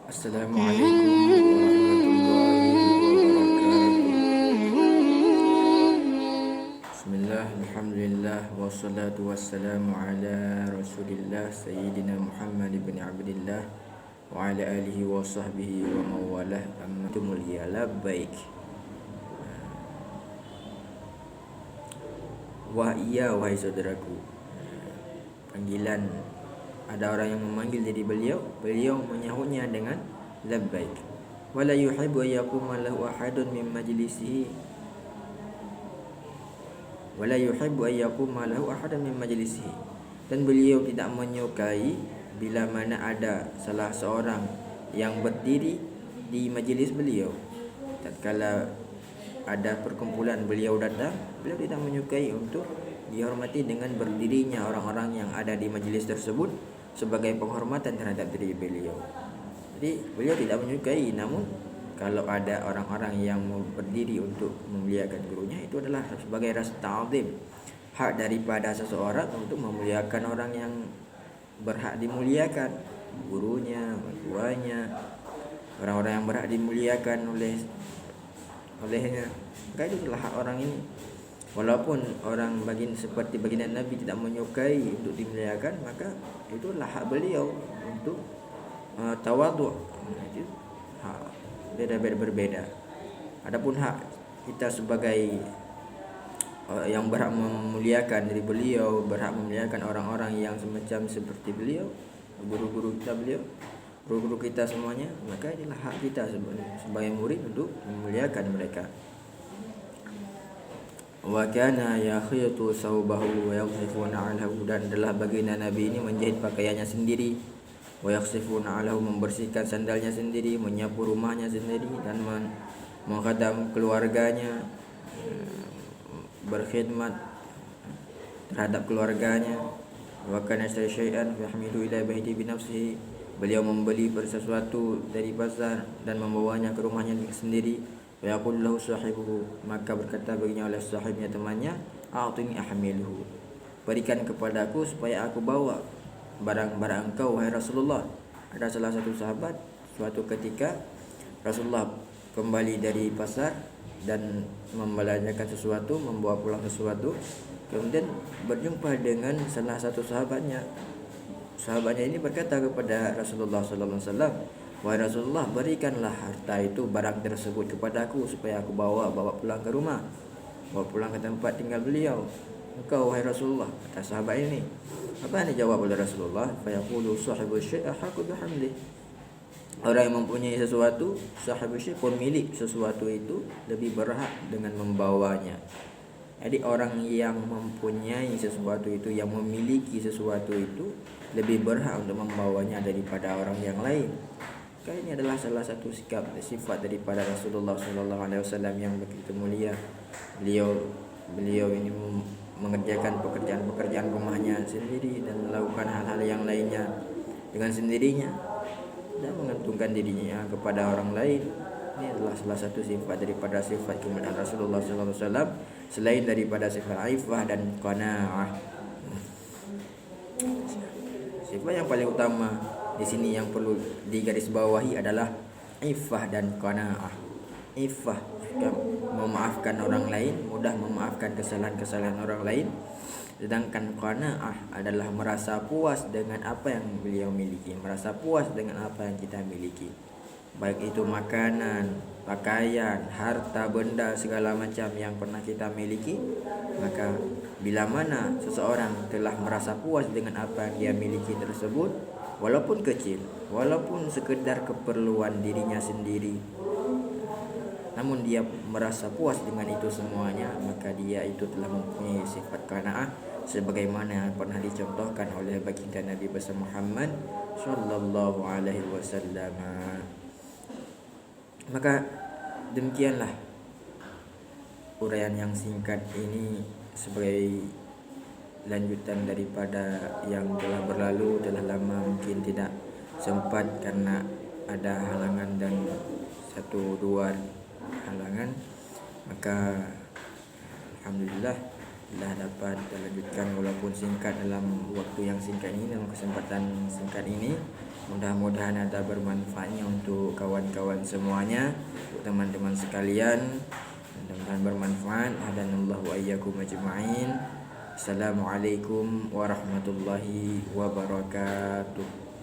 Assalamualaikum warahmatullahi wabarakatuh. Bismillah, alhamdulillah, wassalatu wassalamu ala rasulillah Sayyidina Muhammad ibn Abdillah wa ala alihi wa sahbihi wa mawalah amma mulia labbaik. Wahai saudaraku, panggilan ada orang yang memanggil diri beliau menyahutnya dengan labbaik. Wala yuhibbu yaquma lahu ahadun min majlisihi. Wala yuhibbu yaquma lahu ahadun min majlisihi. Dan beliau tidak menyukai bila mana ada salah seorang yang berdiri di majlis beliau. Tatkala ada perkumpulan beliau datang, beliau tidak menyukai untuk dihormati dengan berdirinya orang-orang yang ada di majlis tersebut sebagai penghormatan terhadap diri beliau. Jadi beliau tidak menyukai, namun kalau ada orang-orang yang berdiri untuk memuliakan gurunya, itu adalah sebagai rasa ta'zim, hak daripada seseorang untuk memuliakan orang yang berhak dimuliakan, gurunya, tuanya, orang-orang yang berhak dimuliakan olehnya. Maka itu adalah hak orang ini. Walaupun orang seperti baginda Nabi tidak menyukai untuk dimuliakan, maka itu adalah hak beliau untuk tawadhu. Itu hak berbeda. Adapun hak kita sebagai yang berhak memuliakan diri beliau, berhak memuliakan orang-orang yang semacam seperti beliau, guru-guru kita semuanya, maka inilah hak kita sebagai murid untuk memuliakan mereka. Wa kana yakhitu saubahu wa yaghsifu na'alahu, dan adalah baginda Nabi ini menjahit pakaiannya sendiri, wa yaghsifu na'alahu, membersihkan sandalnya sendiri, menyapu rumahnya sendiri, dan menghadam keluarganya, berkhidmat terhadap keluarganya. Wa kana syai'an yahmilu ila baiti bi nafsihi, beliau membeli sesuatu dari pasar dan membawanya ke rumahnya sendiri. Wa yaqul lahu sahibuhu, maka berkata baginya oleh sahibnya, temannya, a'tini ahmiluhu, berikan kepadaku supaya aku bawa barang-barang engkau wahai Rasulullah. Ada salah satu sahabat, suatu ketika Rasulullah kembali dari pasar dan membelanjakan sesuatu, membawa pulang sesuatu, kemudian berjumpa dengan salah satu sahabatnya. Sahabatnya ini berkata kepada Rasulullah sallallahu alaihi wasallam, wahai Rasulullah, berikanlah harta itu, barang tersebut kepadaku supaya aku bawa pulang ke rumah, bawa pulang ke tempat tinggal beliau. Engkau wahai Rasulullah, kata sahabat ini. Apa yang dijawab oleh Rasulullah? Fa yaqulu sahibu syai' ahqqu bihamdih. Orang yang mempunyai sesuatu, sahibu syai', pemilik sesuatu itu lebih berhak dengan membawanya. Jadi orang yang mempunyai sesuatu itu, yang memiliki sesuatu itu, lebih berhak untuk membawanya daripada orang yang lain. Maka ini adalah salah satu sifat daripada Rasulullah SAW yang begitu mulia. Beliau ini mengerjakan pekerjaan rumahnya sendiri dan melakukan hal-hal yang lainnya dengan sendirinya, dan mengantungkan dirinya kepada orang lain. Ini adalah salah satu sifat daripada sifat kemuliaan Rasulullah SAW, selain daripada sifat aifah dan qanaah. Sifat yang paling utama di sini yang perlu digarisbawahi adalah iffah dan qanaah. Iffah, memaafkan orang lain, mudah memaafkan kesalahan-kesalahan orang lain. Sedangkan qanaah adalah merasa puas dengan apa yang beliau miliki, merasa puas dengan apa yang kita miliki, baik itu makanan, pakaian, harta benda, segala macam yang pernah kita miliki. Maka bila mana seseorang telah merasa puas dengan apa yang dia miliki tersebut, walaupun kecil, walaupun sekedar keperluan dirinya sendiri, namun dia merasa puas dengan itu semuanya, maka dia itu telah mempunyai sifat qanaah, sebagaimana yang pernah dicontohkan oleh baginda Nabi besar Muhammad sallallahu alaihi wasallam. Maka demikianlah uraian yang singkat ini sebagai lanjutan daripada yang telah berlalu. Telah lama mungkin tidak sempat karena ada halangan dan satu dua halangan, maka alhamdulillah telah dapat dilanjutkan walaupun singkat dalam waktu yang singkat ini, dalam kesempatan singkat ini. Mudah-mudahan ada bermanfaatnya untuk kawan-kawan semuanya, untuk teman-teman sekalian. Mudah-mudahan bermanfaat. Hadanallahu wa iyyakum ajma'in. Assalamualaikum warahmatullahi wabarakatuh.